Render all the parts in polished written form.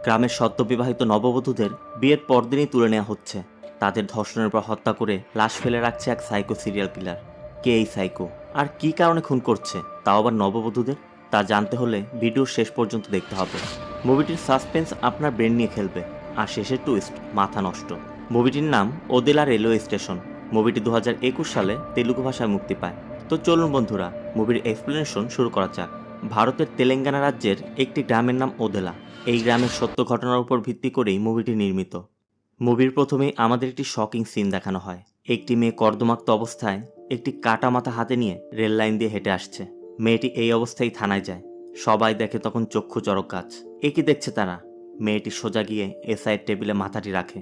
গ্রামের সদ্যবিবাহিত নববধূদের বিয়ের পরদিনই তুলে নেওয়া হচ্ছে। তাদের ধর্ষণের পর হত্যা করে লাশ ফেলে রাখছে এক সাইকো সিরিয়াল কিলার। কে এই সাইকো, আর কী কারণে খুন করছে, তাও আবার নববধূদের? তা জানতে হলে ভিডিও শেষ পর্যন্ত দেখতে হবে। মুভিটির সাসপেন্স আপনার ব্রেন নিয়ে খেলবে, আর শেষের টুইস্ট মাথা নষ্ট। মুভিটির নাম ওদেলা রেলওয়ে স্টেশন। মুভিটি 2021 সালে তেলুগু ভাষায় মুক্তি পায়। তো চলুন বন্ধুরা, মুভির এক্সপ্লেনেশন শুরু করা যাক। ভারতের তেলেঙ্গানা রাজ্যের একটি গ্রামের নাম ওদেলা। এই গ্রামের সত্য ঘটনার উপর ভিত্তি করেই মুভিটি নির্মিত। মুভির প্রথমেই আমাদের একটি শকিং সিন দেখানো হয়। একটি মেয়ে কর্দমাক্ত অবস্থায় একটি কাটা মাথা হাতে নিয়ে রেল লাইন দিয়ে হেঁটে আসছে। মেয়েটি এই অবস্থায় থানায় যায়। সবাই দেখে তখন চক্ষু চড়ক গাছ। একই দেখছে তারা। মেয়েটি সোজা গিয়ে এসআইয়ের টেবিলে মাথাটি রাখে।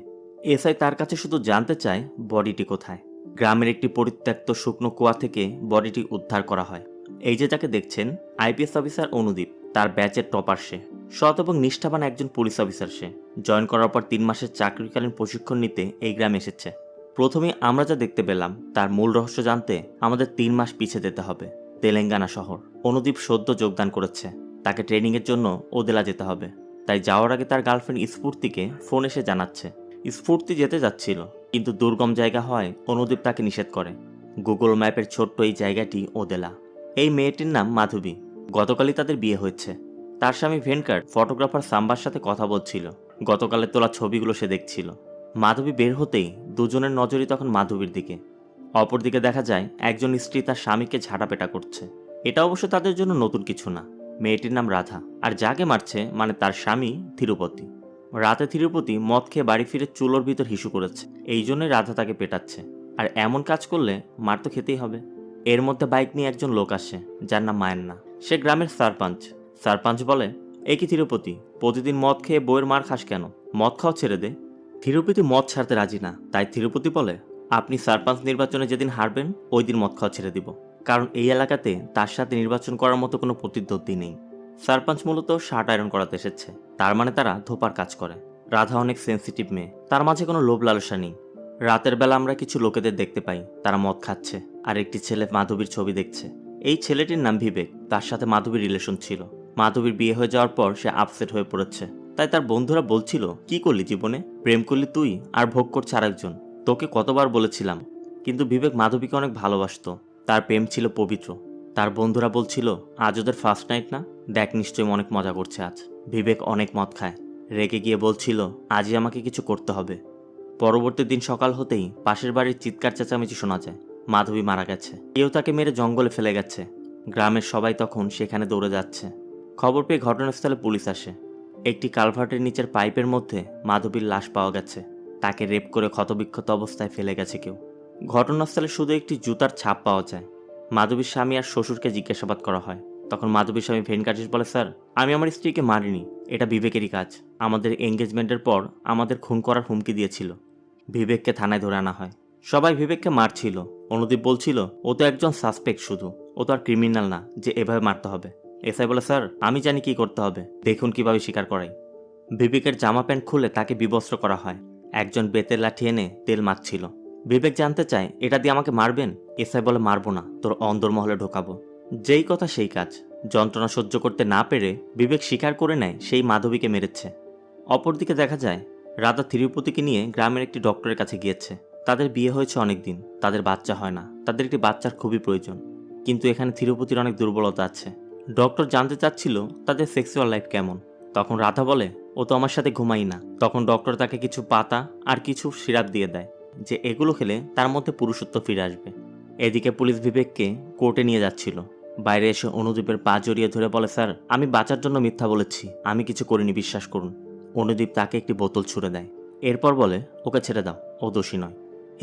এসআই তার কাছে শুধু জানতে চায় বডিটি কোথায়। গ্রামের একটি পরিত্যক্ত শুকনো কুয়া থেকে বডিটি উদ্ধার করা হয়। এই যে যাকে দেখছেন, আইপিএস অফিসার অনুদীপ। তার ব্যাচের টপার সে। সৎ এবং নিষ্ঠাবান একজন পুলিশ অফিসার সে। জয়েন করার পর 3 মাসের চাকরিকালীন প্রশিক্ষণ নিতে এই গ্রামে এসেছে। প্রথমে আমরা যা দেখতে পেলাম তার মূল রহস্য জানতে আমাদের 3 মাস পিছিয়ে যেতে হবে। তেলেঙ্গানা শহর। অনুদীপ সদ্য যোগদান করেছে। তাকে ট্রেনিংয়ের জন্য ওদেলা যেতে হবে। তাই যাওয়ার আগে তার গার্লফ্রেন্ড স্ফূর্তিকে ফোন এসে জানাচ্ছে। স্ফূর্তি যেতে যাচ্ছিল, কিন্তু দুর্গম জায়গা হয় অনুদীপ তাকে নিষেধ করে। গুগল ম্যাপের ছোট্ট এই জায়গাটি ওদেলা। এই মেয়েটির নাম মাধবী। গতকালই তাদের বিয়ে হয়েছে। তার স্বামী ভেনকার ফটোগ্রাফার সাম্বার সাথে কথা বলছিল। গতকালের তোলা ছবিগুলো সে দেখছিল। মাধবী বের হতেই দুজনের নজরই তখন মাধবীর দিকে। অপরদিকে দেখা যায় একজন স্ত্রী তার স্বামীকে ঝাঁটাপেটা করছে। এটা অবশ্য তাদের জন্য নতুন কিছু না। মেয়েটির নাম রাধা, আর যাকে মারছে মানে তার স্বামী তিরুপতি। রাতে তিরুপতি মদ খেয়ে বাড়ি ফিরে চুলোর ভিতর হিসু করেছে। এই জন্যই রাধা তাকে পেটাচ্ছে। আর এমন কাজ করলে মার তো খেতেই হবে। এর মধ্যে বাইক নিয়ে একজন লোক আসে, যার নাম মায়ান্না। সে গ্রামের সারপাঞ্চ। সারপাঞ্চ বলে, এ কি তিরুপতি, প্রতিদিন মদ খেয়ে বউয়ের মার খাস কেন? মদ খাওয়া ছেড়ে দে। তিরুপতি মদ ছাড়তে রাজি না। তাই তিরুপতি বলে, আপনি সারপাঞ্চ নির্বাচনে যেদিন হারবেন ওই দিন মদ খাওয়া ছেড়ে দিব। কারণ এই এলাকাতে তার সাথে নির্বাচন করার মতো কোনো প্রতিদ্বন্দ্বী নেই। সারপাঞ্চ মূলত শার্ট আয়রন করাতে এসেছে। তার মানে তারা ধোপার কাজ করে। রাধা অনেক সেন্সিটিভ মেয়ে, তার মাঝে কোনো লোভ লালসা নেই। রাতের বেলা আমরা কিছু লোকেদের দেখতে পাই, তারা মদ খাচ্ছে আর একটি ছেলে মাধবীর ছবি দেখছে। এই ছেলেটির নাম বিবেক। তার সাথে মাধবীর রিলেশন ছিল। মাধবীর বিয়ে হয়ে যাওয়ার পর সে আপসেট হয়ে পড়েছে। তাই তার বন্ধুরা বলছিল, কি করলি জীবনে, প্রেম করলি তুই আর ভোগ করছে আরেকজন। তোকে কতবার বলেছিলাম। কিন্তু বিবেক মাধবীকে অনেক ভালোবাসতো। তার প্রেম ছিল পবিত্র। তার বন্ধুরা বলছিল, আজ ওদের ফার্স্ট নাইট না, দেখ নিশ্চয়ই অনেক মজা করছে আজ। বিবেক অনেক মদ খায়। রেগে গিয়ে বলছিল, আজই আমাকে কিছু করতে হবে। পরবর্তী দিন সকাল হতেই পাশের বাড়ির চিৎকার চেঁচামেচি শোনা যায়। মাধবী মারা গেছে। কেউ তাকে মেরে জঙ্গলে ফেলে গেছে। গ্রামের সবাই তখন সেখানে দৌড়ে যাচ্ছে। খবর পেয়ে ঘটনাস্থলে পুলিশ আসে। একটি কালভার্টের নিচের পাইপের মধ্যে মাধবীর লাশ পাওয়া গেছে। তাকে রেপ করে ক্ষতবিক্ষত অবস্থায় ফেলে গেছে কেউ। ঘটনাস্থলে শুধু একটি জুতার ছাপ পাওয়া যায়। মাধবীর স্বামী আর শ্বশুরকে জিজ্ঞাসাবাদ করা হয়। তখন মাধবীর স্বামী ভেনকাটিস বলে, স্যার, আমি আমার স্ত্রীকে মারিনি, এটা বিবেকেরই কাজ। আমাদের এঙ্গেজমেন্টের পর আমাদের খুন করার হুমকি দিয়েছিল। বিবেককে থানায় ধরে আনা হয়। সবাই বিবেককে মারছিল। অনুদীপ বলছিল, ও তো একজন সাসপেক্ট শুধু, ও তো আর ক্রিমিনাল না যে এভাবে মারতে হবে। এসআই বলে, স্যার, আমি জানি কি করতে হবে, দেখুন কিভাবে স্বীকার করাই। বিবেকের জামা প্যান্ট খুলে তাকে বিবস্ত্র করা হয়। একজন বেতের লাঠি এনে তেল মাখছিল। বিবেক জানতে চায়, এটা দিয়ে আমাকে মারবেন? এসআই বলে, মারবো না, তোর অন্দরমহলে ঢোকাবো। যেই কথা সেই কাজ। যন্ত্রণা সহ্য করতে না পেরে বিবেক স্বীকার করে নেয় সেই মাধবীকে মেরেছে। অপরদিকে দেখা যায় রাধা তিরুপতিকে নিয়ে গ্রামের একটি ডক্টরের কাছে গিয়েছে। তাদের বিয়ে হয়েছে অনেক দিন, তাদের বাচ্চা হয় না, তাদের একটি বাচ্চার খুবই প্রয়োজন। কিন্তু এখানে তিরুপতির অনেক দুর্বলতা আছে। ডক্টর জানতে চাচ্ছিল তাদের সেক্সুয়াল লাইফ কেমন। তখন রাধা বলে, ও তো আমার সাথে ঘুমাই না। তখন ডক্টর তাকে কিছু পাতা আর কিছু সিরাপ দিয়ে দেয়, যে এগুলো খেলে তার মধ্যে পুরুষত্ব ফিরে আসবে। এদিকে পুলিশ বিবেককে কোর্টে নিয়ে যাচ্ছিল। বাইরে এসে অনুদীপের পা জড়িয়ে ধরে বলে, স্যার, আমি বাঁচার জন্য মিথ্যা বলেছি, আমি কিছু করিনি, বিশ্বাস করুন। অনুদীপ তাকে একটি বোতল ছুঁড়ে দেয়। এরপর বলে, ওকে ছেড়ে দাও, ও দোষী নয়।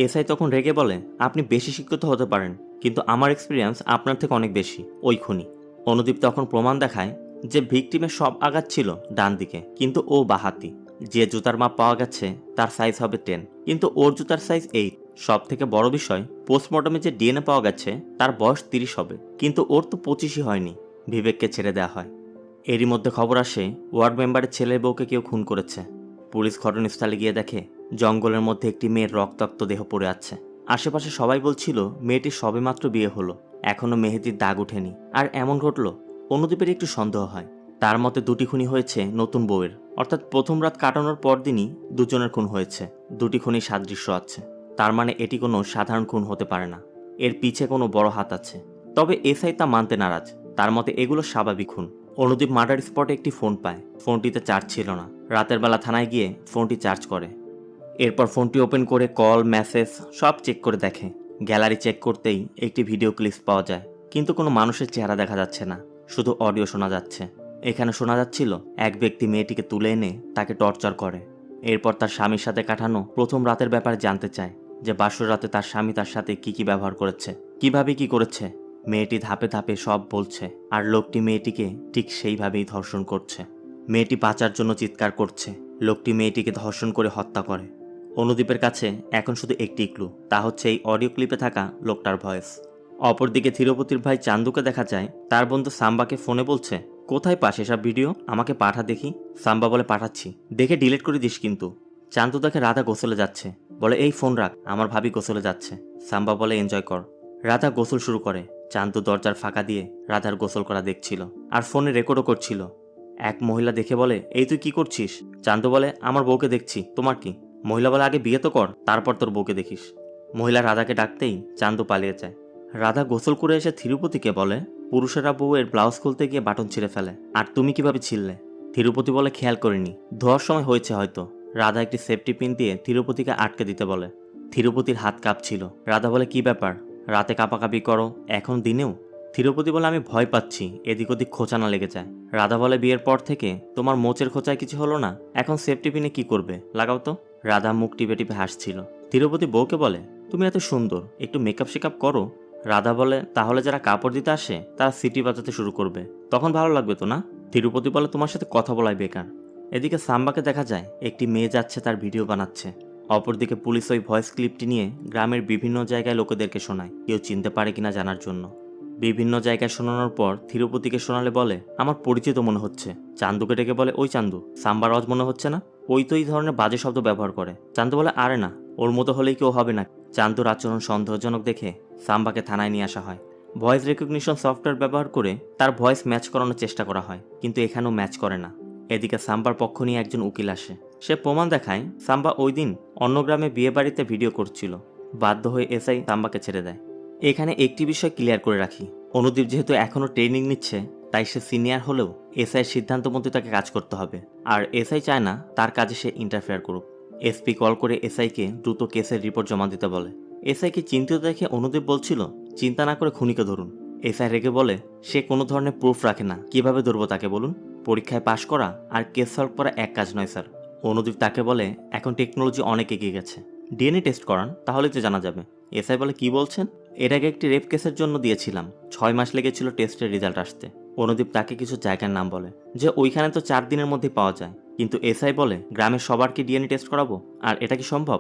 এসআই তখন রেগে বলে, আপনি বেশি শিক্ষিত হতে পারেন, কিন্তু আমার এক্সপিরিয়েন্স আপনার থেকে অনেক বেশি, ওই খুনি। অনুদীপ তখন প্রমাণ দেখায় যে ভিকটিমের সব আঘাত ছিল ডান দিকে, কিন্তু ও বাহাতি। যে জুতার মাপ পাওয়া গেছে তার সাইজ হবে 10, কিন্তু ওর জুতার সাইজ 8। সব থেকে বড় বিষয়, পোস্টমর্টমে যে ডিএনএ পাওয়া গেছে তার বয়স 30 হবে, কিন্তু ওর তো 25ই হয়নি। বিবেককে ছেড়ে দেওয়া হয়। এরই মধ্যে খবর আসে ওয়ার্ড মেম্বারের ছেলের বউকে কেউ খুন করেছে। পুলিশ ঘটনাস্থলে গিয়ে দেখে জঙ্গলের মধ্যে একটি মেয়ের রক্তাক্ত দেহ পড়ে আছে। আশেপাশে সবাই বলছিল মেয়েটির সবেমাত্র বিয়ে হলো, এখনো মেহেদির দাগ ওঠেনি। আর এমন ঘটলো, অনুদীপের একটু সন্দেহ হয়। তার মতে দুটি খুনই হয়েছে নতুন বউয়ের, অর্থাৎ প্রথম রাত কাটানোর পরদিনই দুজনের খুন হয়েছে। দুটি খুনই সাদৃশ্য আছে, তার মানে এটি কোনো সাধারণ খুন হতে পারে না, এর পিছে কোনো বড় হাত আছে। তবে এসআই তা মানতে নারাজ, তার মতে এগুলো স্বাভাবিক খুন। অনুদীপ মার্ডার স্পটে একটি ফোন পায়, ফোনটিতে চার্জ ছিল না। রাতের বেলা থানায় গিয়ে ফোনটি চার্জ করে, এরপর ফোনটি ওপেন করে কল মেসেজ সব চেক করে দেখে। গ্যালারি চেক করতেই একটি ভিডিও ক্লিপস পাওয়া যায়, কিন্তু কোনো মানুষের চেহারা দেখা যাচ্ছে না, শুধু অডিও শোনা যাচ্ছে। এখানে শোনা যাচ্ছিল এক ব্যক্তি মেয়েটিকে তুলে এনে তাকে টর্চার করে। এরপর তার স্বামীর সাথে কাটানো প্রথম রাতের ব্যাপারে জানতে চায়, যে বাসর রাতে তার স্বামী তার সাথে কি ব্যবহার করেছে, কিভাবে কি করেছে। মেয়েটি ধাপে ধাপে সব বলছে, আর লোকটি মেয়েটিকে ঠিক সেইভাবেই ধর্ষণ করছে। মেয়েটি বাঁচার জন্য চিৎকার করছে, লোকটি মেয়েটিকে ধর্ষণ করে হত্যা করে। অনুদীপের কাছে এখন শুধু একটি ক্লু, তা হচ্ছে এই অডিও ক্লিপে থাকা লোকটার ভয়েস। অপরদিকে থিরুপতির ভাই চান্দুকে দেখা যায় তার বন্ধু সাম্বাকে ফোনে বলছে, কোথায় পাস এসব ভিডিও, আমাকে পাঠা দেখি। সাম্বা বলে, পাঠাচ্ছি, দেখে ডিলিট করে দিস কিন্তু। চান্দু দেখে রাধা গোসলে যাচ্ছে, বলে এই ফোন রাখ, আমার ভাবি গোসলে যাচ্ছে। সাম্বা বলে, এনজয় কর। রাধা গোসল শুরু করে, চান্দু দরজার ফাঁকা দিয়ে রাধার গোসল করা দেখছিল, আর ফোনে রেকর্ডও করছিল। এক মহিলা দেখে বলে, এই তুই কি করছিস? চান্দু বলে, আমার বউকে দেখছি, তোমার কি? মহিলা বলে, আগে বিয়ে তো কর, তারপর তোর বউকে দেখিস। মহিলা রাধাকে ডাকতেই চান্দু পালিয়ে যায়। রাধা গোসল করে এসে থিরুপতিকে বলে, পুরুষেরা বউয়ের ব্লাউজ খুলতে গিয়ে বাটন ছিঁড়ে ফেলে, আর তুমি কিভাবে ছিঁড়লে? থিরুপতি বলে, খেয়াল করিনি, ধোয়ার সময় হয়েছে হয়তো। রাধা একটি সেফটি পিন দিয়ে থিরুপতিকে আটকে দিতে বলে। থিরুপতির হাত কাঁপছিল। রাধা বলে, কি ব্যাপার, রাতে কাঁপাকাঁপি করো, এখন দিনেও? থিরুপতি বলে, আমি ভয় পাচ্ছি, এদিক ওদিক খোঁচা না লেগে যায়। রাধা বলে, বিয়ের পর থেকে তোমার মোচের খোঁচায় কিছু হলো না, এখন সেফটি পিনে কি করবে, লাগাও তো। রাধা মুখ টিপে টিপে হাসছিল। থিরুপতি বউকে বলে, তুমি এত সুন্দর, একটু মেকআপ শেকআপ করো। রাধা বলে, তাহলে যারা কাপড় দিতে আসে তারা সিটি বাজাতে শুরু করবে, তখন ভালো লাগবে তো না? থিরুপতি বলে, তোমার সাথে কথা বলাই বেকার। এদিকে সাম্বাকে দেখা যায় একটি মেয়ে যাচ্ছে, তার ভিডিও বানাচ্ছে। অপরদিকে পুলিশ ওই ভয়েস ক্লিপটি নিয়ে গ্রামের বিভিন্ন জায়গায় লোকেদেরকে শোনায়, কেউ চিনতে পারে কিনা জানার জন্য। বিভিন্ন জায়গায় শোনানোর পর থিরুপতিকে শোনালে বলে, আমার পরিচিত মনে হচ্ছে। চান্দুকে ডেকে বলে, ওই চান্দু, সাম্বার আওয়াজ মনে হচ্ছে না? ওই তো এই ধরনের বাজে শব্দ ব্যবহার করে। চান্দু বলে, আরে না, ওর মতো হলেই কেউ হবে না। চান্দুর আচরণ সন্দেহজনক দেখে সাম্বাকে থানায় নিয়ে আসা হয়। ভয়েস রেকগনিশন সফটওয়্যার ব্যবহার করে তার ভয়েস ম্যাচ করানোর চেষ্টা করা হয়, কিন্তু এখানেও ম্যাচ করে না। এদিকে সাম্বার পক্ষ নিয়ে একজন উকিল আসে, সে প্রমাণ দেখায় সাম্বা ওই দিন অন্য গ্রামে বিয়ে বাড়িতে ভিডিও করছিল। বাধ্য হয়ে এসআই সাম্বাকে ছেড়ে দেয়। এখানে একটি বিষয় ক্লিয়ার করে রাখি, অনুদীপ যেহেতু এখনও ট্রেনিং নিচ্ছে, তাই সে সিনিয়র হলেও এসআইয়ের সিদ্ধান্ত মতো তাকে কাজ করতে হবে, আর এসআই চায় না তার কাজে সে ইন্টারফেয়ার করুক। এসপি কল করে এসআইকে দ্রুত কেসের রিপোর্ট জমা দিতে বলে। এসআইকে চিন্তিত দেখে অনুদীপ বলছিল, চিন্তা না করে খুনিকে ধরুন। এসআই রেগে বলে, সে কোনো ধরনের প্রুফ রাখে না, কিভাবে ধরবো তাকে বলুন? পরীক্ষায় পাশ করা আর কেস সলভ করা এক কাজ নয় স্যার। অনুদীপ তাকে বলে, এখন টেকনোলজি অনেক এগিয়ে গেছে, ডিএনএ টেস্ট করান, তাহলেই তো জানা যাবে। এসআই বলে, কি বলছেন? এর আগে একটি রেপ কেসের জন্য দিয়েছিলাম, 6 মাস লেগেছিল টেস্টের রেজাল্ট আসতে। অনুদীপ তাকে কিছু জায়গার নাম বলে, যে ওইখানে তো 4 দিনের মধ্যে পাওয়া যায়, কিন্তু এসআই বলে, গ্রামের সবার কি ডিএনএ টেস্ট করাবো, আর এটা কি সম্ভব?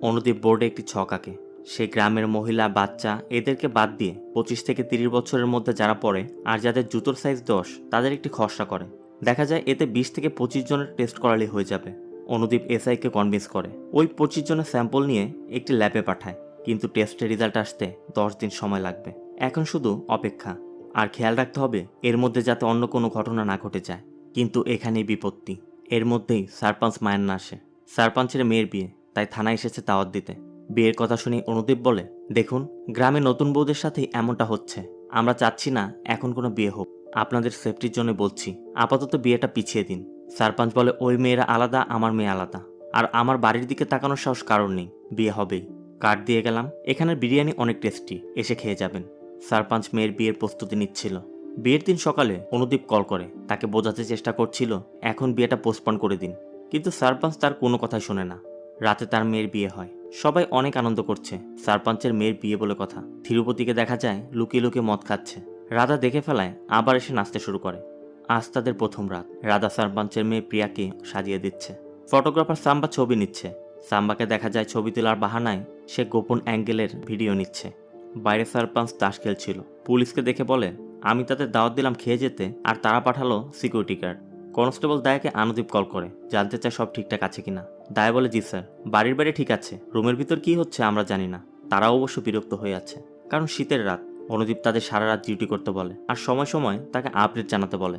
অনুদীপ বোর্ডে একটি ছক আঁকে, সে গ্রামের মহিলা, বাচ্চা এদেরকে বাদ দিয়ে 25 থেকে 30 বছরের মধ্যে যারা পড়ে আর যাদের জুতোর সাইজ 10, তাদের একটি খসড়া করে। দেখা যায় এতে 20 থেকে 25 জনের টেস্ট করালেই হয়ে যাবে। অনুদীপ এসআইকে কনভিন্স করে, ওই 25 জনের স্যাম্পল নিয়ে একটি ল্যাবে পাঠায়, কিন্তু টেস্টের রেজাল্ট আসতে 10 দিন সময় লাগবে। এখন শুধু অপেক্ষা, আর খেয়াল রাখতে হবে এর মধ্যে যাতে অন্য কোনো ঘটনা না ঘটে যায়। কিন্তু এখানেই বিপত্তি, এর মধ্যেই সারপাঞ্চ মায়ান্না আসে। সারপাঞ্চের মেয়ের বিয়ে, তাই থানায় এসেছে দাওয়াত দিতে। বিয়ের কথা শুনে অনুদীপ বলে, দেখুন, গ্রামে নতুন বউদের সাথেই এমনটা হচ্ছে, আমরা চাচ্ছি না এখন কোনো বিয়ে হোক, আপনাদের সেফটির জন্য বলছি, আপাতত বিয়েটা পিছিয়ে দিন। সারপাঞ্চ বলে, ওই মেয়েরা আলাদা, আমার মেয়ে আলাদা, আর আমার বাড়ির দিকে তাকানোর সাহস কারণ নেই, বিয়ে হবেই। কার্ড দিয়ে গেলাম, এখানের বিরিয়ানি অনেক টেস্টি, এসে খেয়ে যাবেন। সারপাঞ্চ মেয়ের বিয়ের প্রস্তুতি নিচ্ছিল। বিয়ের দিন সকালে অনুদীপ কল করে, তাকে বোঝাতে চেষ্টা করছিল এখন বিয়েটা পোস্টপন করে দিন, কিন্তু সারপাঞ্চ তার কোনো কথাই শোনে না। রাতে তার মেয়ের বিয়ে হয়, সবাই অনেক আনন্দ করছে, সারপাঞ্চের মেয়ের বিয়ে বলে কথা। থিরুপতিকে দেখা যায় লুকিয়ে লুকিয়ে মদ খাচ্ছে। রাধা দেখে ফেলায়, আবার এসে নাচতে শুরু করে। আজ তাদের প্রথম রাত। রাধা সারপাঞ্চের মেয়ে প্রিয়াকে সাজিয়ে দিচ্ছে। ফটোগ্রাফার সাম্বা ছবি নিচ্ছে। সাম্বাকে দেখা যায় ছবি তোলার বাহানায় সে গোপন অ্যাঙ্গেলের ভিডিও নিচ্ছে। বাইরে সারপাঞ্চ তাস খেলছিল। পুলিশকে দেখে বলে, আমি তাদের দাওয়াত দিলাম খেয়ে যেতে, আর তারা পাঠালো সিকিউরিটি গার্ড। কনস্টেবল দায়াকে অনুদীপ কল করে, জানতে চায় সব ঠিকঠাক আছে কিনা। দায়া বলে, জি স্যার, বাড়ির বাইরে ঠিক আছে, রুমের ভিতর কি হচ্ছে আমরা জানি না। তারাও অবশ্য বিরক্ত হয়ে আছে, কারণ শীতের রাত। অনুদীপ তাদের সারা রাত ডিউটি করতে বলে, আর সময় সময় তাকে আপডেট জানাতে বলে।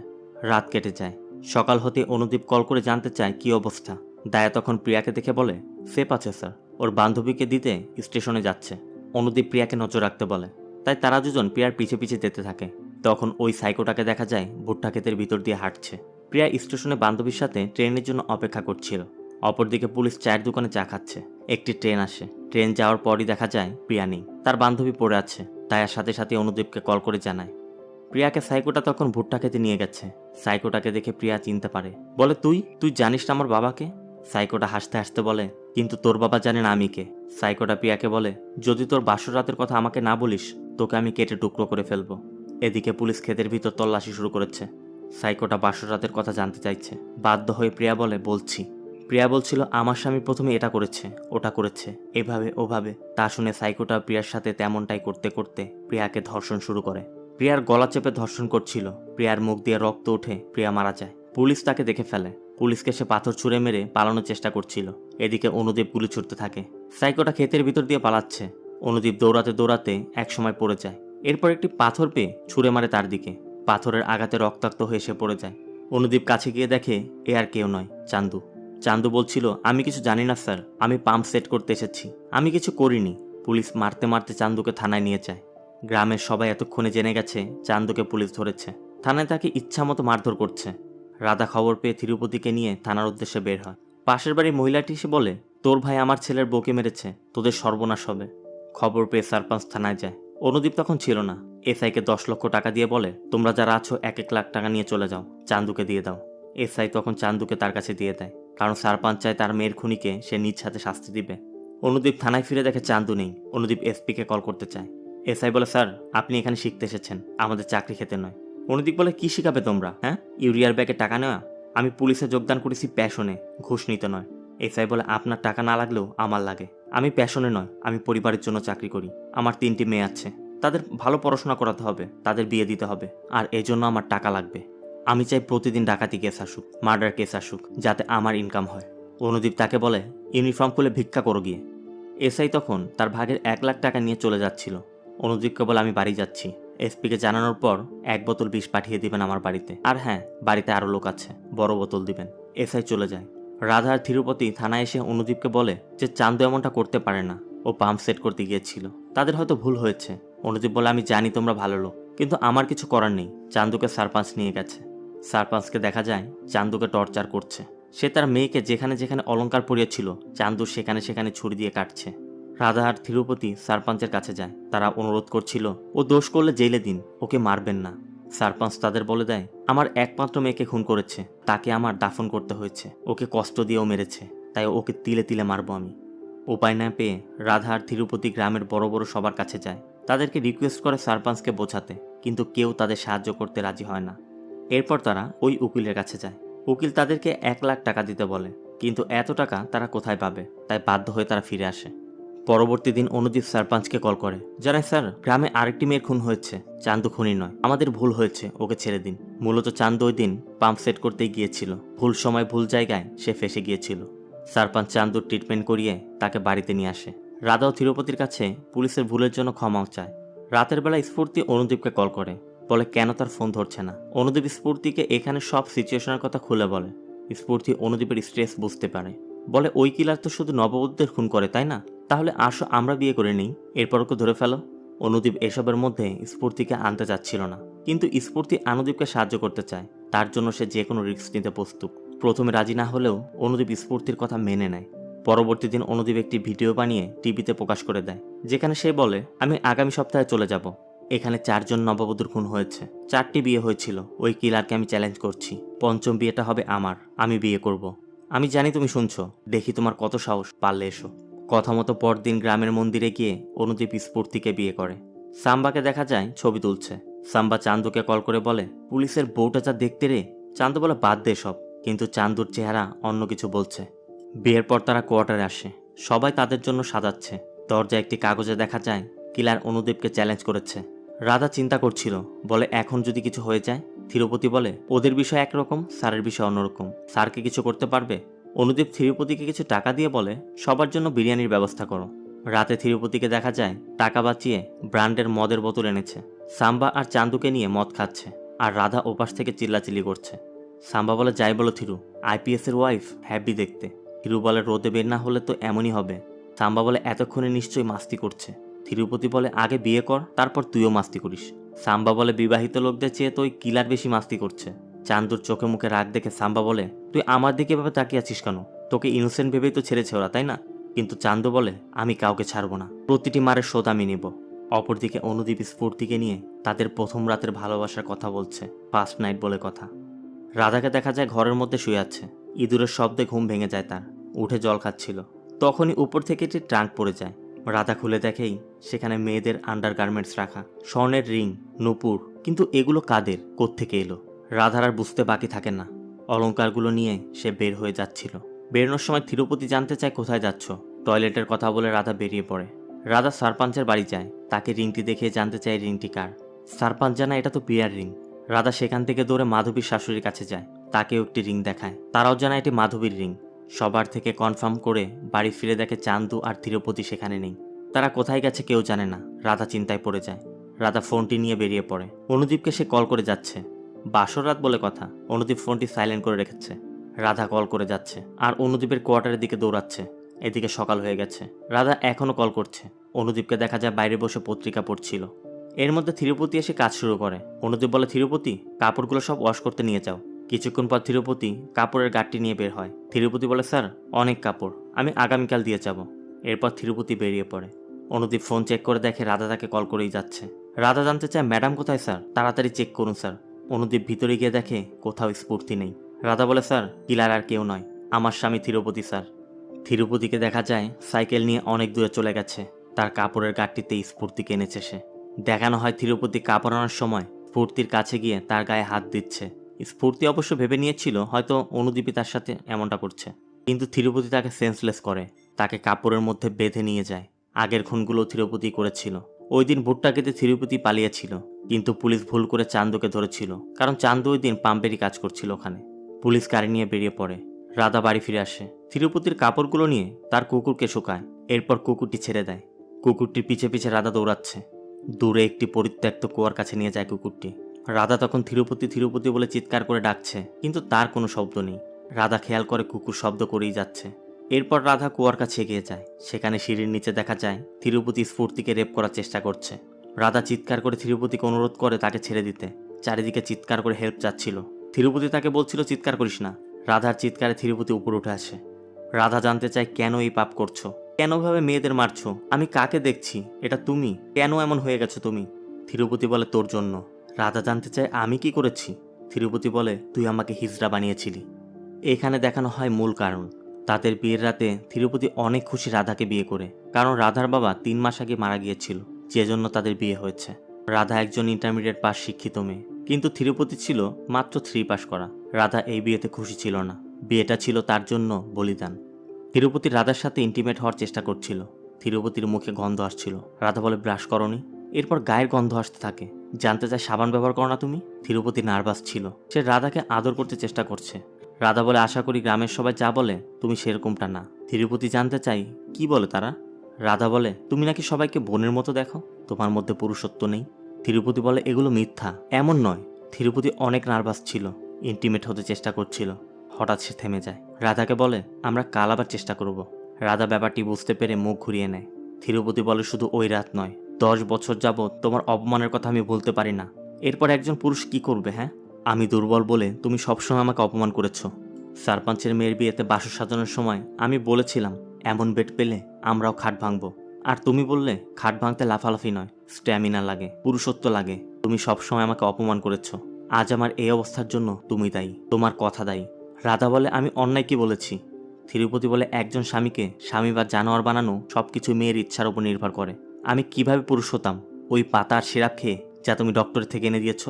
রাত কেটে যায়। সকাল হতে অনুদীপ কল করে জানতে চায় কি অবস্থা। দায়া তখন প্রিয়াকে দেখে বলে, সেফ আছে স্যার, ওর বান্ধবীকে দিতে স্টেশনে যাচ্ছে। অনুদীপ প্রিয়াকে নজর রাখতে বলে। তাই তারা দুজন প্রিয়ার পিছে পিছে যেতে থাকে। তখন ওই সাইকোটাকে দেখা যায় ভুট্টা ক্ষেতের ভিতর দিয়ে হাঁটছে। প্রিয়া স্টেশনে বান্ধবীর সাথে ট্রেনের জন্য অপেক্ষা করছিল। অপরদিকে পুলিশ চায়ের দোকানে চা খাচ্ছে। একটি ট্রেন আসে। ট্রেন যাওয়ার পরই দেখা যায় প্রিয়া নেই, তার বান্ধবী পড়ে আছে। দায়ার সাথে সাথে অনুদীপকে কল করে জানায়। প্রিয়াকে সাইকোটা তখন ভুট্টা খেতে নিয়ে গেছে। সাইকোটাকে দেখে প্রিয়া চিনতে পারে। বলে, তুই জানিস না আমার বাবাকে? সাইকোটা হাসতে হাসতে বলে, কিন্তু তোর বাবা জানে না আমি কে। সাইকোটা প্রিয়াকে বলে, যদি তোর বাসর রাতের কথা আমাকে না বলিস, তোকে আমি কেটে টুকরো করে ফেলবো। এদিকে পুলিশ ক্ষেতের ভিতর তল্লাশি শুরু করেছে। সাইকোটা বাসর রাতের কথা জানতে চাইছে। বাধ্য হয়ে প্রিয়া বলে, বলছি। প্রিয়া বলছিল, আমার স্বামী প্রথমে এটা করেছে, ওটা করেছে, এভাবে ওভাবে। তা শুনে সাইকোটা প্রিয়ার সাথে তেমনটাই করতে করতে প্রিয়াকে ধর্ষণ শুরু করে। প্রিয়ার গলা চেপে ধর্ষণ করছিল। প্রিয়ার মুখ দিয়ে রক্ত উঠে প্রিয়া মারা যায়। পুলিশ তাকে দেখে ফেলে। পুলিশকে সে পাথর ছুঁড়ে মেরে পালানোর চেষ্টা করছিল। এদিকে অনুদীপ গুলি ছুটতে থাকে। সাইকোটা ক্ষেতের ভিতর দিয়ে পালাচ্ছে। অনুদীপ দৌড়াতে দৌড়াতে একসময় পড়ে যায়। এরপর একটি পাথর পেয়ে ছুঁড়ে মারে তার দিকে। পাথরের আঘাতে রক্তাক্ত হয়ে সে পড়ে যায়। অনুদীপ কাছে গিয়ে দেখে এ আর কেউ নয়, চান্দু। চান্দু বলছিল, আমি কিছু জানি না স্যার, আমি পাম্প সেট করতে এসেছি, আমি কিছু করিনি। পুলিশ মারতে মারতে চান্দুকে থানায় নিয়ে যায়। গ্রামের সবাই এতক্ষণে জেনে গেছে চান্দুকে পুলিশ ধরেছে। থানায় তাকে ইচ্ছামতো মারধর করছে। রাধা খবর পেয়ে তিরুপতিকে নিয়ে থানার উদ্দেশ্যে বের হয়। পাশের বাড়ির মহিলাটি এসে বলে, তোর ভাই আমার ছেলের বউকে মেরেছে, তোদের সর্বনাশ হবে। খবর পেয়ে সারপাঞ্চ থানায় যায়। অনুদীপ তখন ছিল না। এসআইকে 10 লক্ষ টাকা দিয়ে বলে, তোমরা যারা আছো 1-1 লাখ টাকা নিয়ে চলে যাও, চান্দুকে দিয়ে দাও। এসআই তখন চান্দুকে তার কাছে দিয়ে দেয়, কারণ সারপাঞ্চ চায় তার মেয়ের খুনিকে সে নিজ হাতে শাস্তি দিবে। অনুদীপ থানায় ফিরে দেখে চান্দু নেই। অনুদীপ এসপিকে কল করতে চায়। এসআই বলে, স্যার আপনি এখানে শিখতে এসেছেন, আমাদের চাকরি খেতে নয়। অনুদীপ বলে, কি শিখাবে তোমরা? হ্যাঁ, ইউরিয়ার ব্যাগে টাকা নেওয়া? আমি পুলিশে যোগদান করেছি প্যাশনে, ঘুষ নিতে নয়। এসআই বলে, আপনার টাকা না লাগলেও আমার লাগে। আমি প্যাশনে নয়, আমি পরিবারের জন্য চাকরি করি। আমার 3টি মেয়ে আছে, তাদের ভালো পড়াশোনা করাতে হবে, তাদের বিয়ে দিতে হবে, আর এজন্য আমার টাকা লাগবে। আমি চাই প্রতিদিন ডাকাতি কেস আসুক, মার্ডার কেস আসুক, যাতে আমার ইনকাম হয়। অনুদীপ তাকে বলে, ইউনিফর্ম খুলে ভিক্ষা করো গিয়ে। এসআই তখন তার ভাগের 1 লাখ টাকা নিয়ে চলে যাচ্ছিল। অনুদীপকে বলে, আমি বাড়ি যাচ্ছি। এসপিকে জানানোর পর 1 বোতল বিষ পাঠিয়ে দিবেন আমার বাড়িতে। আর হ্যাঁ, বাড়িতে আরও লোক আছে, বড় বোতল দিবেন। এসআই চলে যায়। রাধা আর তিরুপতি থানায় এসে অনুদীপকে বলে যে চান্দু এমনটা করতে পারে না, ও পাম্প সেট করতে গিয়েছিল, তাদের হয়তো ভুল হয়েছে। অনুদীপ বলে, আমি জানি তোমরা ভালো লোক, কিন্তু আমার কিছু করার নেই। চান্দুকে সারপাঞ্চ নিয়ে গেছে। সারপাঞ্চকে দেখা যায় চান্দুকে টর্চার করছে। সে তার মেয়েকে যেখানে যেখানে অলংকার পরিয়েছিল, চান্দু সেখানে সেখানে ছুরি দিয়ে কাটছে। রাধা আর তিরুপতি সারপাঞ্চের কাছে যায়। তারা অনুরোধ করছিল, ও দোষ করলে জেলে দিন, ওকে মারবেন না। সারপাঞ্চ তাদের বলে দেয়, আমার একমাত্র মেয়েকে খুন করেছে, তাকে আমার দাফন করতে হয়েছে, ওকে কষ্ট দিয়েও মেরেছে, তাই ওকে তিলে তিলে মারবো আমি। উপায় না পেয়ে রাধা আর তিরুপতি গ্রামের বড় বড় সবার কাছে যায়। তাদেরকে রিকোয়েস্ট করে সারপাঞ্চকে বোঝাতে, কিন্তু কেউ তাদের সাহায্য করতে রাজি হয় না। এরপর তারা ওই উকিলের কাছে যায়। উকিল তাদেরকে 1 লাখ টাকা দিতে বলে, কিন্তু এত টাকা তারা কোথায় পাবে? তাই বাধ্য হয়ে তারা ফিরে আসে। পরবর্তী দিন অনুদীপ সারপাঞ্চকে কল করে, জানায়, স্যার গ্রামে আরেকটি মেয়ের খুন হয়েছে, চান্দু খুনি নয়, আমাদের ভুল হয়েছে, ওকে ছেড়ে দিন। মূলত চান্দু ওই দিন পাম্প সেট করতেই গিয়েছিল, ভুল সময় ভুল জায়গায় সে ফেসে গিয়েছিল। সারপাঞ্চ চান্দুর ট্রিটমেন্ট করিয়ে তাকে বাড়িতে নিয়ে আসে। রাধা ও তিরুপতির কাছে পুলিশের ভুলের জন্য ক্ষমাও চায়। রাতের বেলা স্ফূর্তি অনুদীপকে কল করে, বলে কেন তার ফোন ধরছে না। অনুদীপ স্ফূর্তিকে এখানে সব সিচুয়েশনের কথা খুলে বলে। স্ফূর্তি অনুদীপের স্ট্রেস বুঝতে পারে। বলে, ওই কিলার তো শুধু নববধূদের খুন করে, তাই না? তাহলে আসো আমরা বিয়ে করে নিই, এরপর ওকে ধরে ফেলো। অনুদীপ এসবের মধ্যে স্ফূর্তিকে আনতে চাচ্ছিল না, কিন্তু স্ফূর্তি অনুদীপকে সাহায্য করতে চায়। তার জন্য সে যে কোনো রিস্ক নিতে প্রস্তুত। প্রথমে রাজি না হলেও অনুদীপ স্ফূর্তির কথা মেনে নেয়। পরবর্তী দিন অনুদীপ একটি ভিডিও বানিয়ে টিভিতে প্রকাশ করে দেয়, যেখানে সে বলে, আমি আগামী সপ্তাহে চলে যাব। এখানে 4 জন নববধূর খুন হয়েছে, 4টি বিয়ে হয়েছিল, ওই কিলারকে আমি চ্যালেঞ্জ করছি। 5ম বিয়েটা হবে আমার, আমি বিয়ে করব। আমি জানি তুমি শুনছো, দেখি তোমার কত সাহস, পারলে এসো। কথা মতো পরদিন গ্রামের মন্দিরে গিয়ে অনুদীপ স্ফূর্তিকে বিয়ে করে। সাম্বাকে দেখা যায় ছবি তুলছে। সাম্বা চান্দুকে কল করে বলে, পুলিশের বউটা যা দেখতে রে। চান্দু বলে, বাদ দে সব, কিন্তু চান্দুর চেহারা অন্য কিছু বলছে। বিয়ের পর তারা কোয়ার্টারে আসে। সবাই তাদের জন্য সাজাচ্ছে। দরজায় একটি কাগজে দেখা যায় কিলার অনুদীপকে চ্যালেঞ্জ করেছে। রাধা চিন্তা করছিল, বলে, এখন যদি কিছু হয়ে যায়? তিরুপতি বলে, ওদের বিষয় একরকম, স্যারের বিষয় অন্যরকম, স্যারকে কিছু করতে পারবে? অনুদীপ তিরুপতিকে কিছু টাকা দিয়ে বলে, সবার জন্য বিরিয়ানির ব্যবস্থা করো। রাতে তিরুপতিকে দেখা যায় টাকা বাঁচিয়ে ব্র্যান্ডের মদের বোতল এনেছে। সাম্বা আর চান্দুকে নিয়ে মদ খাচ্ছে। আর রাধা ওপাশ থেকে চিল্লাচিল্লি করছে। সাম্বা বলে, যাই বলো থিরু, আইপিএসের ওয়াইফ হ্যাপি দেখতে। থিরু বলে, রোদে বের না হলে তো এমনই হবে। সাম্বা বলে, এতক্ষণে নিশ্চয়ই মাস্তি করছে। থিরুপতি বলে, আগে বিয়ে কর, তারপর তুইও মাস্তি করিস। সাম্বা বলে, বিবাহিত লোকদের চেয়ে তো ওই কিলার বেশি মাস্তি করছে। চান্দুর চোখে মুখে রাগ দেখে সাম্বা বলে, তুই আমার দিকে এভাবে তাকিয়ে আছিস কেন? তোকে ইনোসেন্ট ভেবেই তো ছেড়েছে ওরা, তাই না? কিন্তু চান্দু বলে, আমি কাউকে ছাড়বো না, প্রতিটি মারের শোধ আমি নিব। অপরদিকে অনুদীপ স্ফূর্তিকে নিয়ে তাদের প্রথম রাতের ভালোবাসার কথা বলছে, ফার্স্ট নাইট বলে কথা। রাধাকে দেখা যায় ঘরের মধ্যে শুয়ে আছে। ইঁদুরের শব্দে ঘুম ভেঙে যায় তার। উঠে জল খাচ্ছিল, তখনই উপর থেকে একটি ট্রাঙ্ক পড়ে যায়। রাধা খুলে দেখেই সেখানে মেয়েদের আন্ডারগার্মেন্টস রাখা, স্বর্ণের রিং, নূপুর। কিন্তু এগুলো কাদের, কোত্থেকে এলো? রাধার আর বুঝতে বাকি থাকে না। অলংকারগুলো নিয়ে সে বের হয়ে যাচ্ছিল। বেরোনোর সময় থিরুপতি জানতে চায়, কোথায় যাচ্ছ? টয়লেটের কথা বলে রাধা বেরিয়ে পড়ে। রাধা সারপাঞ্চের বাড়ি যায়, তাকে রিংটি দেখিয়ে জানতে চায় রিংটি কার। সারপাঞ্চ জানা এটা তো বিয়ার রিং। রাধা সেখান থেকে দৌড়ে মাধবীর শাশুড়ির কাছে যায়, তাকেও একটি রিং দেখায়। তারাও জানা এটি মাধবীর রিং। সবার থেকে কনফার্ম করে বাড়ি ফিরে দেখে চান্দু আর থিরুপতি সেখানে নেই। তারা কোথায় গেছে কেউ জানে না। রাধা চিন্তায় পড়ে যায়। রাধা ফোনটি নিয়ে বেরিয়ে পড়ে। অনুদীপকে সে কল করে যাচ্ছে, বাসর রাত বলে কথা। অনুদীপ ফোনটি সাইলেন্ট করে রেখেছে। রাধা কল করে যাচ্ছে আর অনুদীপের কোয়ার্টারের দিকে দৌড়াচ্ছে। এদিকে সকাল হয়ে গেছে, রাধা এখনও কল করছে। অনুদীপকে দেখা যায় বাইরে বসে পত্রিকা পড়ছিল। এর মধ্যে থিরুপতি এসে কাজ শুরু করে। অনুদীপ বলে, থিরুপতি, কাপড়গুলো সব ওয়াশ করতে নিয়ে যাও। কিছুক্ষণ পর থিরুপতি কাপড়ের গাঁটটি নিয়ে বের হয়। থিরুপতি বলে, স্যার, অনেক কাপড়, আমি আগামীকাল দিয়ে যাব। এরপর থিরুপতি বেরিয়ে পড়ে। অনুদীপ ফোন চেক করে দেখে রাধা তাকে কল করেই যাচ্ছে। রাধা জানতে চায়, ম্যাডাম কোথায় স্যার? তাড়াতাড়ি চেক করুন স্যার। অনুদীপ ভিতরে গিয়ে দেখে কোথাও স্ফূর্তি নেই। রাধা বলে, স্যার, কিলার আর কেউ নয়, আমার স্বামী থিরুপতি স্যার। থিরুপতিকে দেখা যায় সাইকেল নিয়ে অনেক দূরে চলে গেছে। তার কাপড়ের গাঁটটিতে স্ফূর্তিকে এনেছে সে। দেখানো হয় থিরুপতি কাপড় আনার সময় স্ফূর্তির কাছে গিয়ে তার গায়ে হাত দিচ্ছে। স্ফূর্তি অবশ্য ভেবে নিয়েছিল হয়তো অনুদীপই তার সাথে এমনটা করছে, কিন্তু থিরুপতি তাকে সেন্সলেস করে, তাকে কাপড়ের মধ্যে বেঁধে নিয়ে যায়। আগের খুনগুলো থিরুপতি করেছিল। ওই দিন ভুট্টা খেতে থিরুপতি পালিয়েছিল, কিন্তু পুলিশ ভুল করে চান্দুকে ধরেছিল, কারণ চান্দু ওই দিন পাম্পেরই কাজ করছিল ওখানে। পুলিশ গাড়ি নিয়ে বেরিয়ে পড়ে। রাধা বাড়ি ফিরে আসে। থিরুপতির কাপড়গুলো নিয়ে তার কুকুরকে শুকায়, এরপর কুকুরটি ছেড়ে দেয়। কুকুরটির পিছে পিছে রাধা দৌড়াচ্ছে। দূরে একটি পরিত্যক্ত কুয়ার কাছে নিয়ে যায় কুকুরটি। রাধা তখন থিরুপতি থিরুপতি বলে চিৎকার করে ডাকছে, কিন্তু তার কোনো শব্দ নেই। রাধা খেয়াল করে কুকুর শব্দ করেই যাচ্ছে। এরপর রাধা কুয়ার কাছে এগিয়ে যায়। সেখানে সিঁড়ির নিচে দেখা যায় থিরুপতি স্ফূর্তিকে রেপ করার চেষ্টা করছে। রাধা চিৎকার করে থিরুপতিকে অনুরোধ করে তাকে ছেড়ে দিতে। চারিদিকে চিৎকার করে হেল্প চাচ্ছিল। থিরুপতি তাকে বলছিল, চিৎকার করিস না। রাধার চিৎকারে থিরুপতি উপরে উঠে আসে। রাধা জানতে চায়, কেন এই পাপ করছো? কেন ভাবে মেয়েদের মারছো? আমি কাকে দেখছি? এটা তুমি? কেন এমন হয়ে গেছো তুমি? থিরুপতি বলে, তোর জন্য। রাধা জানতে চায়, আমি কি করেছি? থিরুপতি বলে, তুই আমাকে হিজড়া বানিয়েছিলি। এখানে দেখানো হয় মূল কারণ। তাদের বিয়ের রাতে থিরুপতি অনেক খুশি রাধাকে বিয়ে করে, কারণ রাধার বাবা 3 মাস আগে মারা গিয়েছিল, যে জন্য তাদের বিয়ে হয়েছে। রাধা একজন ইন্টারমিডিয়েট পাস শিক্ষিত মেয়ে, কিন্তু থিরুপতি ছিল মাত্র 3 পাস করা। রাধা এই বিয়েতে খুশি ছিল না। বিয়েটা ছিল তার জন্য বলিদান। থিরুপতি রাধার সাথে ইন্টিমেট হওয়ার চেষ্টা করছিল। থিরুপতির মুখে গন্ধ আসছিল। রাধা বলে, ব্রাশ করনি? এরপর গায়ের গন্ধ আসতে থাকে। জানতে চায়, সাবান ব্যবহার করো না তুমি? থিরুপতি নার্ভাস ছিল, সে রাধাকে আদর করতে চেষ্টা করছে। রাধা বলে, আশা করি গ্রামের সবাই যা বলে তুমি সেরকমটা না। থিরুপতি জানতে চাই, কি বলে তারা? রাধা বলে, তুমি নাকি সবাইকে বোনের মতো দেখো, তোমার মধ্যে পুরুষত্ব নেই। থিরুপতি বলে, এগুলো মিথ্যা, এমন নয়। থিরুপতি অনেক নার্ভাস ছিল, ইন্টিমেট হতে চেষ্টা করছিল। হঠাৎ সে থেমে যায়। রাধাকে বলে, আমরা কাল আবার চেষ্টা করব। রাধা ব্যাপারটি বুঝতে পেরে মুখ ঘুরিয়ে নেয়। থিরুপতি বলে, শুধু ওই রাত নয়, 10 বছর যাবৎ তোমার অপমানের কথা আমি বলতে পারি না। এরপর একজন পুরুষ কি করবে? হ্যাঁ, আমি দুর্বল বলে তুমি সবসময় আমাকে অপমান করেছ। সারপাঞ্চের মেয়ের বিয়েতে বাসর সাজানোর সময় আমি বলেছিলাম, এমন বেড পেলে আমরাও খাট ভাঙবো। আর তুমি বললে, খাট ভাঙতে লাফালাফি নয়, স্ট্যামিনা লাগে, পুরুষত্ব লাগে। তুমি সবসময় আমাকে অপমান করেছ। আজ আমার এই অবস্থার জন্য তুমি দায়ী, তোমার কথা দায়ী। রাধা বলে, আমি অন্যায় কি বলেছি? থিরুপতি বলে, একজন স্বামীকে স্বামী বা জানোয়ার বানানো সবকিছু মেয়ের ইচ্ছার উপর নির্ভর করে। আমি কিভাবে পুরুষ হতাম ওই পাতার সিরাপ খেয়ে যা তুমি ডক্টরের থেকে এনে দিয়েছ?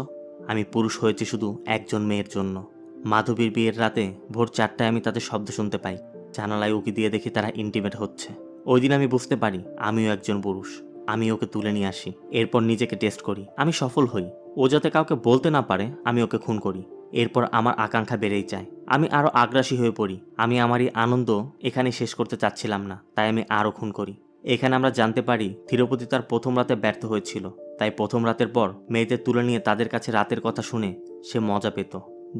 আমি পুরুষ হয়েছি শুধু একজন মেয়ের জন্য। মাধবীর বিয়ের রাতে ভোর 4টায় আমি তাদের শব্দ শুনতে পাই। জানালায় উকি দিয়ে দেখি তারা ইন্টিমেট হচ্ছে। ওই দিন আমি বুঝতে পারি আমিও একজন পুরুষ। আমি ওকে তুলে নিয়ে আসি, এরপর নিজেকে টেস্ট করি। আমি সফল হই। ও যাতে কাউকে বলতে না পারে আমি ওকে খুন করি। এরপর আমার আকাঙ্ক্ষা বেড়েই যায়। আমি আরও আগ্রাসী হয়ে পড়ি। আমি আমার এই আনন্দ এখানে শেষ করতে চাচ্ছিলাম না, তাই আমি আরও খুন করি। এখানে আমরা জানতে পারি থিরুপতি তার প্রথম রাতে ব্যর্থ হয়েছিল। তাই প্রথম রাতের পর মেয়েদের তুলে নিয়ে তাদের কাছে রাতের কথা শুনে সে মজা পেত।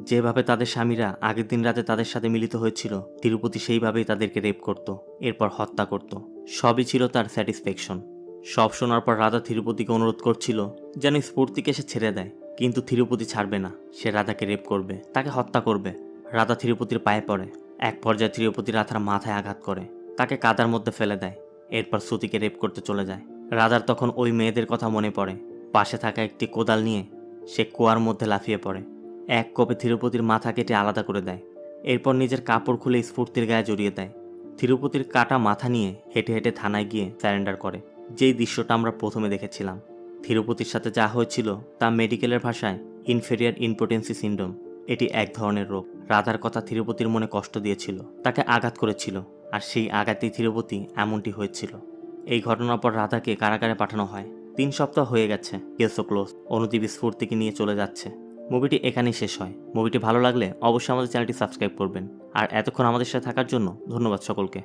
যেভাবে তাদের স্বামীরা আগের দিন রাতে তাদের সাথে মিলিত হয়েছিল, তিরুপতি সেইভাবেই তাদেরকে রেপ করত, এরপর হত্যা করত। সবই ছিল তার স্যাটিসফ্যাকশন। সব শোনার পর রাধা তিরুপতিকে অনুরোধ করছিল যেন স্ফূর্তিকে সে ছেড়ে দেয়, কিন্তু তিরুপতি ছাড়বে না। সে রাধাকে রেপ করবে, তাকে হত্যা করবে। রাধা তিরুপতির পায়ে পড়ে। এক পর্যায়ে তিরুপতি রাধার মাথায় আঘাত করে, তাকে কাদার মধ্যে ফেলে দেয়। এরপর শ্রুতিকে রেপ করতে চলে যায়। রাধার তখন ওই মেয়েদের কথা মনে পড়ে। পাশে থাকা একটি কোদাল নিয়ে সে কুয়ার মধ্যে লাফিয়ে পড়ে। এক কোপে তিরুপতির মাথা কেটে আলাদা করে দেয়। এরপর নিজের কাপড় খুলে স্ফূর্তির গায়ে জড়িয়ে দেয়। তিরুপতির কাটা মাথা নিয়ে হেঁটে হেঁটে থানায় গিয়ে স্যারেন্ডার করে। যেই দৃশ্যটা আমরা প্রথমে দেখেছিলাম। তিরুপতির সাথে যা হয়েছিল তা মেডিকেলের ভাষায় ইনফেরিয়ার ইম্পোটেন্সি সিন্ড্রোম। এটি এক ধরনের রোগ। রাধার কথা তিরুপতির মনে কষ্ট দিয়েছিল, তাকে আঘাত করেছিল, আর সেই আঘাতেই তিরুপতি এমনটি হয়েছিল। এই ঘটনার পর রাধাকে কারাগারে পাঠানো হয়। 3 সপ্তাহ হয়ে গেছে, কেসও ক্লোজ। অনুদীপ স্ফূর্তিকে নিয়ে চলে যাচ্ছে। মুভিটি এখানেই শেষ হয়। মুভিটি ভালো লাগলে অবশ্যই আমাদের চ্যানেলটি সাবস্ক্রাইব করবেন। আর এতক্ষণ আমাদের সাথে থাকার জন্য ধন্যবাদ সকলকে।